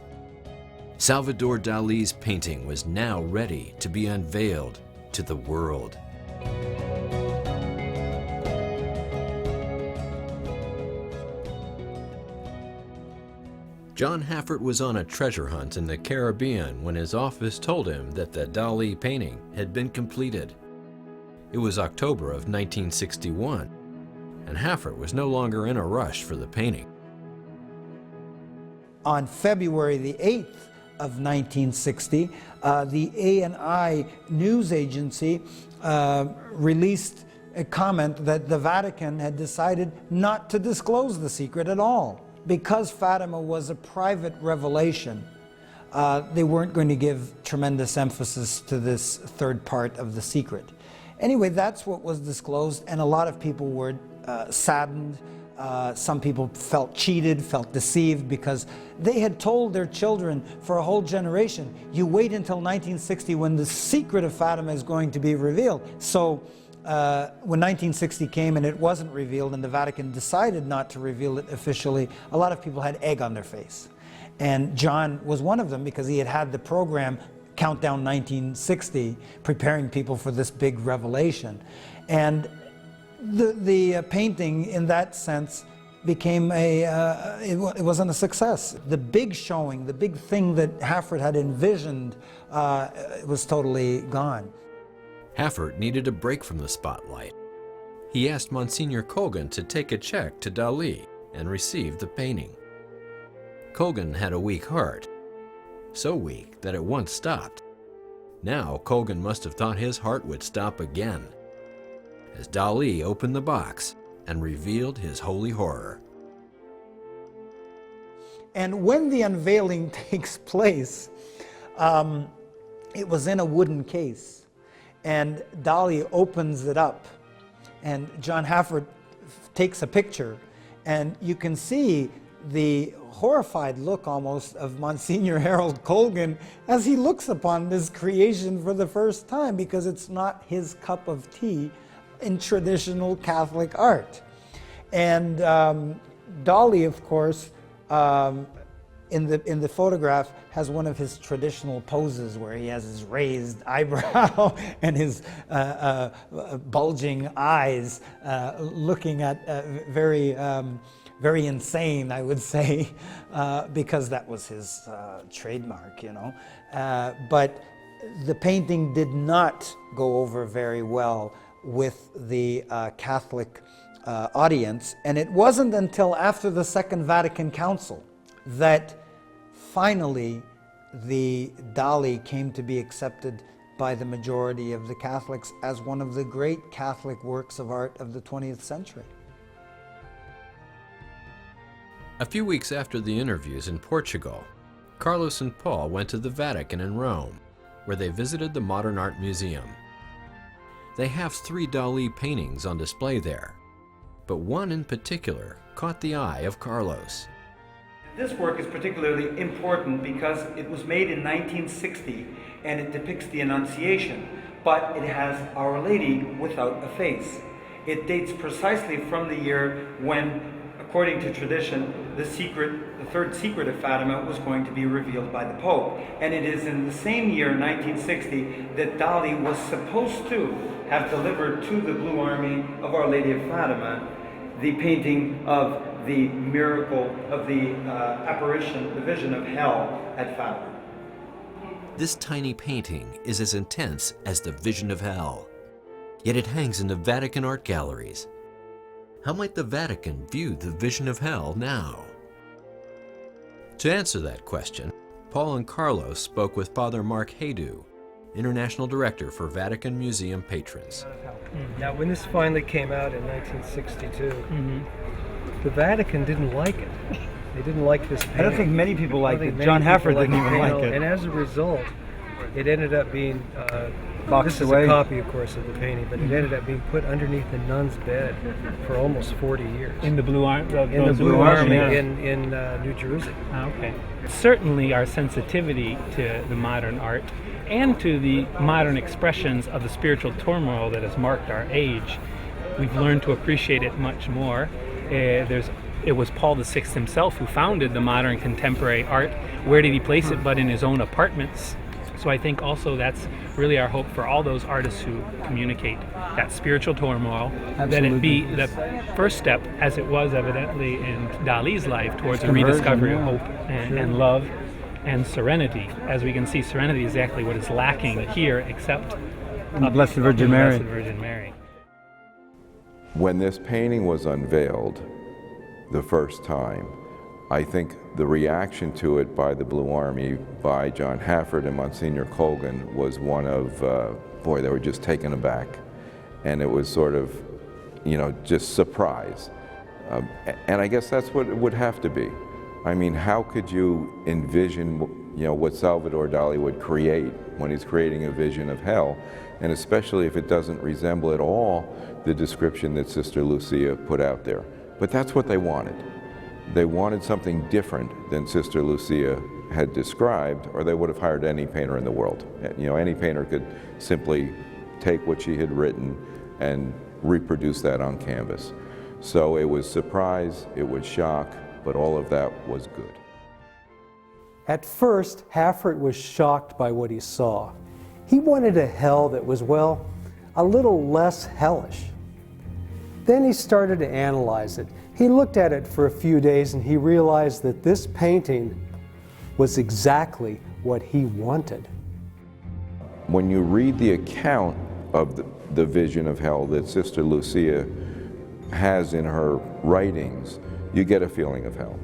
Salvador Dali's painting was now ready to be unveiled to the world. John Haffert was on a treasure hunt in the Caribbean when his office told him that the Dali painting had been completed. It was October of 1961, and Haffert was no longer in a rush for the painting. On February the 8th of 1960, the ANI news agency released a comment that the Vatican had decided not to disclose the secret at all. Because Fatima was a private revelation, they weren't going to give tremendous emphasis to this third part of the secret. Anyway, that's what was disclosed, and a lot of people were saddened. Some people felt cheated, felt deceived, because they had told their children for a whole generation, you wait until 1960 when the secret of Fatima is going to be revealed. So when 1960 came and it wasn't revealed and the Vatican decided not to reveal it officially, a lot of people had egg on their face. And John was one of them, because he had had the program Countdown 1960, preparing people for this big revelation. And the painting, in that sense, became it wasn't a success. The big showing, the big thing that Haffert had envisioned, was totally gone. Haffert needed a break from the spotlight. He asked Monsignor Colgan to take a check to Dali and receive the painting. Colgan had a weak heart, so weak that it once stopped. Now Colgan must have thought his heart would stop again, as Dali opened the box and revealed his holy horror. And when the unveiling takes place, it was in a wooden case. And Dali opens it up, and John Haffert takes a picture, and you can see the horrified look almost of Monsignor Harold Colgan as he looks upon this creation for the first time, because it's not his cup of tea in traditional Catholic art. And Dali, of course, in the photograph, has one of his traditional poses where he has his raised eyebrow and his bulging eyes, looking at very insane, I would say, because that was his trademark, you know. But the painting did not go over very well with the Catholic audience, and it wasn't until after the Second Vatican Council that finally the Dali came to be accepted by the majority of the Catholics as one of the great Catholic works of art of the 20th century. A few weeks after the interviews in Portugal, Carlos and Paul went to the Vatican in Rome, where they visited the Modern Art Museum. They have 3 Dali paintings on display there, but one in particular caught the eye of Carlos. This work is particularly important because it was made in 1960 and it depicts the Annunciation, but it has Our Lady without a face. It dates precisely from the year when, according to tradition, the third secret of Fatima was going to be revealed by the Pope. And it is in the same year, 1960, that Dali was supposed to have delivered to the Blue Army of Our Lady of Fatima the painting of the miracle of the apparition, the vision of hell at Fatima. This tiny painting is as intense as the vision of hell, yet it hangs in the Vatican art galleries. How might the Vatican view the vision of hell now? To answer that question, Paul and Carlos spoke with Father Mark HAYDU, International Director for Vatican Museum Patrons. Now, when this finally came out in 1962, the Vatican didn't like it. They didn't like this painting. I don't think many people liked it. John Haffert didn't even like it. And as a result, It ended up being, Boxed this is away. a copy, of course, of the painting, but it ended up being put underneath the nun's bed for almost 40 years. In the Blue Army? In the Blue Army yeah. in New Jersey. Okay. Certainly our sensitivity to the modern art and to the modern expressions of the spiritual turmoil that has marked our age, we've learned to appreciate it much more. It was Paul VI himself who founded the modern contemporary art. Where did he place it but in his own apartments? So I think also that's really our hope for all those artists who communicate that spiritual turmoil, that it be the first step, as it was evidently in Dali's life, towards a rediscovery of hope and love and serenity. As we can see, serenity is exactly what is lacking here, except in the Blessed Virgin Mary. Blessed Virgin Mary. When this painting was unveiled the first time, I think the reaction to it by the Blue Army, by John Hafford and Monsignor Colgan, was one of, boy, they were just taken aback. And it was sort of, you know, just surprise. And I guess that's what it would have to be. I mean, how could you envision, you know, what Salvador Dali would create when he's creating a vision of hell, and especially if it doesn't resemble at all the description that Sister Lucia put out there. But that's what they wanted. They wanted something different than Sister Lucia had described, or they would have hired any painter in the world. You know, any painter could simply take what she had written and reproduce that on canvas. So it was surprise, it was shock, but all of that was good. At first, Hafford was shocked by what he saw. He wanted a hell that was, well, a little less hellish. Then he started to analyze it. He looked at it for a few days and he realized that this painting was exactly what he wanted. When you read the account of the vision of hell that Sister Lucia has in her writings, you get a feeling of hell.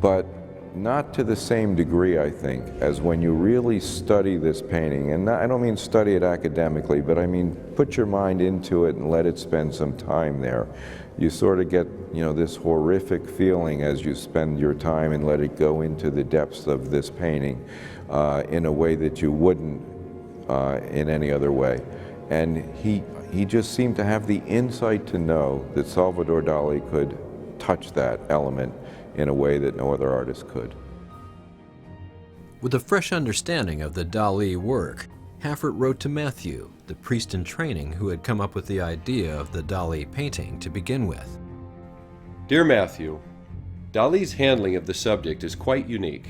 But not to the same degree, I think, as when you really study this painting. And I don't mean study it academically, but I mean put your mind into it and let it spend some time there. You sort of get, you know, this horrific feeling as you spend your time and let it go into the depths of this painting in a way that you wouldn't in any other way. And he just seemed to have the insight to know that Salvador Dali could touch that element in a way that no other artist could. With a fresh understanding of the Dali work, Hafford wrote to Matthew, the priest in training who had come up with the idea of the Dali painting to begin with. Dear Matthew, Dali's handling of the subject is quite unique.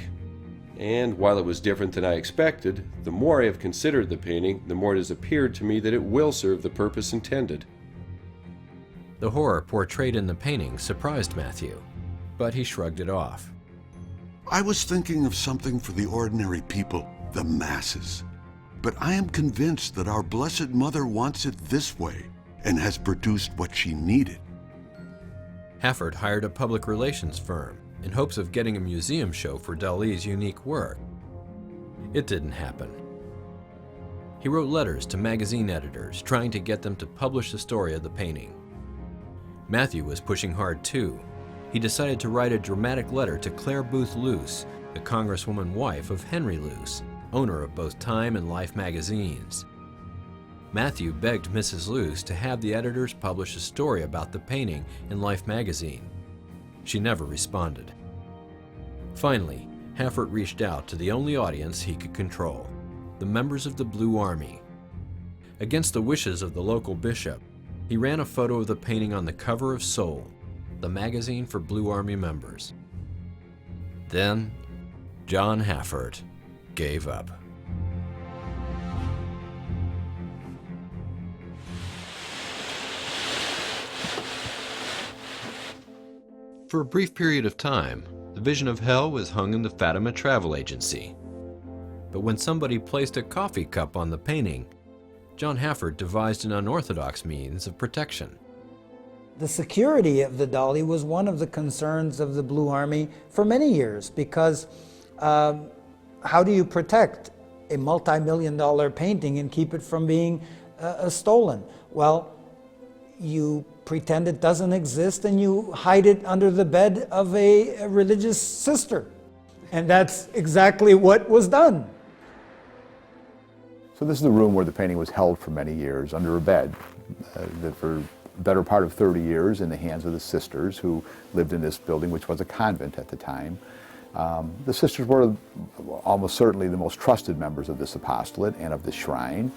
And while it was different than I expected, the more I have considered the painting, the more it has appeared to me that it will serve the purpose intended. The horror portrayed in the painting surprised Matthew, but he shrugged it off. I was thinking of something for the ordinary people, the masses. But I am convinced that our Blessed Mother wants it this way and has produced what she needed. Hafford hired a public relations firm in hopes of getting a museum show for Dali's unique work. It didn't happen. He wrote letters to magazine editors trying to get them to publish the story of the painting. Matthew was pushing hard too. He decided to write a dramatic letter to Claire Booth Luce, the congresswoman wife of Henry Luce, owner of both Time and Life magazines. Matthew begged Mrs. Luce to have the editors publish a story about the painting in Life magazine. She never responded. Finally, Hafford reached out to the only audience he could control, the members of the Blue Army. Against the wishes of the local bishop, he ran a photo of the painting on the cover of Soul, the magazine for Blue Army members. Then, John Hafford gave up. For a brief period of time, the vision of hell was hung in the Fatima travel agency. But when somebody placed a coffee cup on the painting, John Hafford devised an unorthodox means of protection. The security of the Dali was one of the concerns of the Blue Army for many years, because how do you protect a multi-million-dollar painting and keep it from being stolen? Well, you pretend it doesn't exist and you hide it under the bed of a religious sister. And that's exactly what was done. So this is the room where the painting was held for many years under a bed, for the better part of 30 years in the hands of the sisters who lived in this building, which was a convent at the time. The sisters were almost certainly the most trusted members of this apostolate and of the shrine.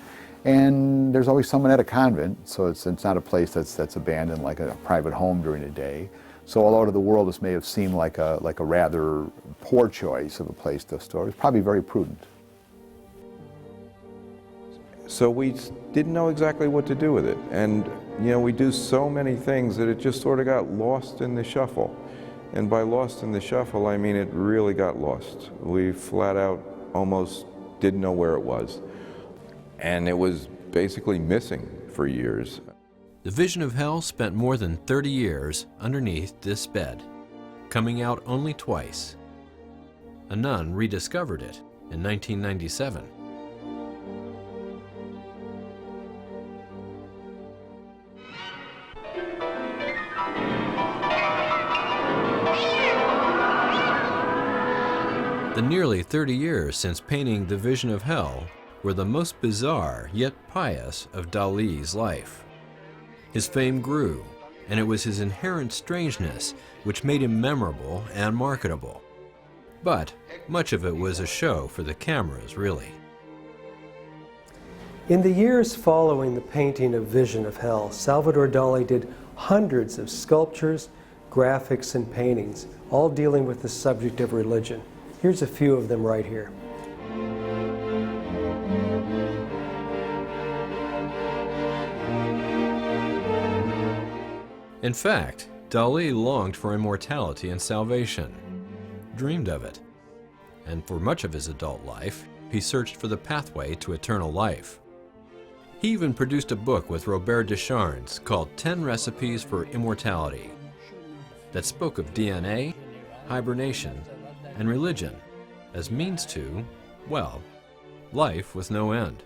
And there's always someone at a convent, so it's not a place that's abandoned like a private home during the day. So although to the world this may have seemed like a rather poor choice of a place to store, it's probably very prudent. So we didn't know exactly what to do with it. And, you know, we do so many things that it just sort of got lost in the shuffle. And by lost in the shuffle, I mean it really got lost. We flat out almost didn't know where it was. And it was basically missing for years. The Vision of Hell spent more than 30 years underneath this bed, coming out only twice. A nun rediscovered it in 1997. The nearly 30 years since painting The Vision of Hell were the most bizarre yet pious of Dali's life. His fame grew, and it was his inherent strangeness which made him memorable and marketable. But much of it was a show for the cameras, really. In the years following the painting of Vision of Hell, Salvador Dali did hundreds of sculptures, graphics, and paintings, all dealing with the subject of religion. Here's a few of them right here. In fact, Dali longed for immortality and salvation, dreamed of it, and for much of his adult life, he searched for the pathway to eternal life. He even produced a book with Robert Descharnes called 10 Recipes for Immortality that spoke of DNA, hibernation, and religion as means to, well, life with no end.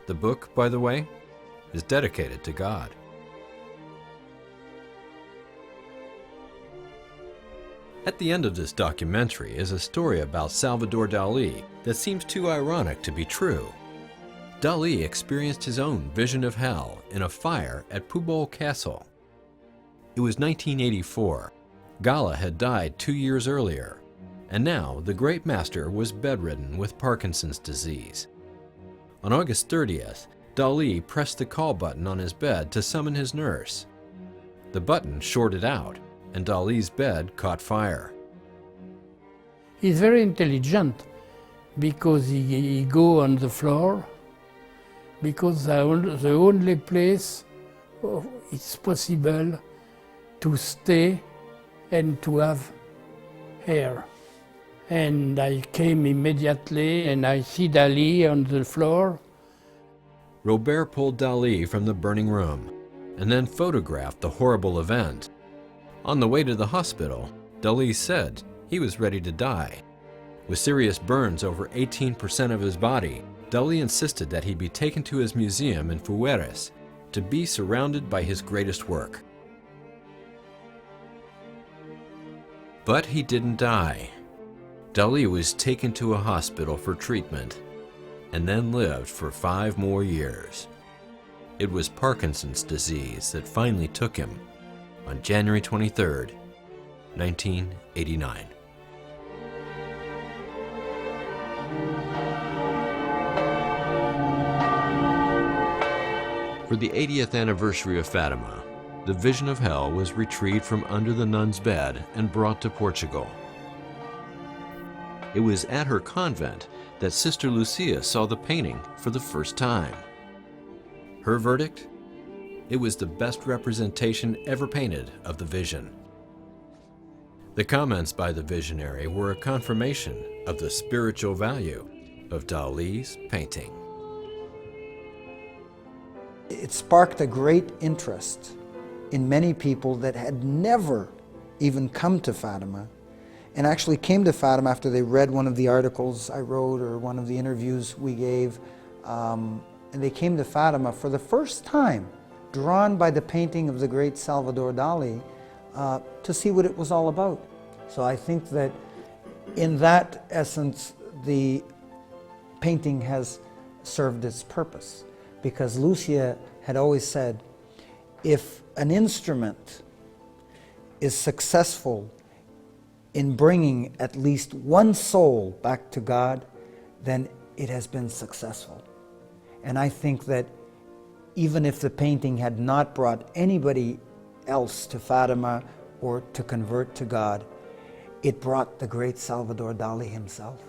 The book, by the way, is dedicated to God. At the end of this documentary is a story about Salvador Dali that seems too ironic to be true. Dali experienced his own vision of hell in a fire at Pubol Castle. It was 1984. Gala had died 2 years earlier, and now the great master was bedridden with Parkinson's disease. On August 30th, Dali pressed the call button on his bed to summon his nurse. The button shorted out, and Dali's bed caught fire. He's very intelligent because he go on the floor, because the only place it's possible to stay and to have air. And I came immediately and I see Dali on the floor. Robert pulled Dali from the burning room and then photographed the horrible event. On the way to the hospital, Dali said he was ready to die. With serious burns over 18% of his body, Dali insisted that he be taken to his museum in Figueres to be surrounded by his greatest work. But he didn't die. Dali was taken to a hospital for treatment and then lived for 5 more years. It was Parkinson's disease that finally took him on January 23rd, 1989. For the 80th anniversary of Fatima, the Vision of Hell was retrieved from under the nun's bed and brought to Portugal. It was at her convent that Sister Lucia saw the painting for the first time. Her verdict? It was the best representation ever painted of the vision. The comments by the visionary were a confirmation of the spiritual value of Dali's painting. It sparked a great interest in many people that had never even come to Fatima, and actually came to Fatima after they read one of the articles I wrote or one of the interviews we gave, and they came to Fatima for the first time, drawn by the painting of the great Salvador Dali, to see what it was all about. So I think that in that essence, the painting has served its purpose, because Lucia had always said, if an instrument is successful in bringing at least one soul back to God, then it has been successful. And I think that even if the painting had not brought anybody else to Fatima or to convert to God, it brought the great Salvador Dali himself.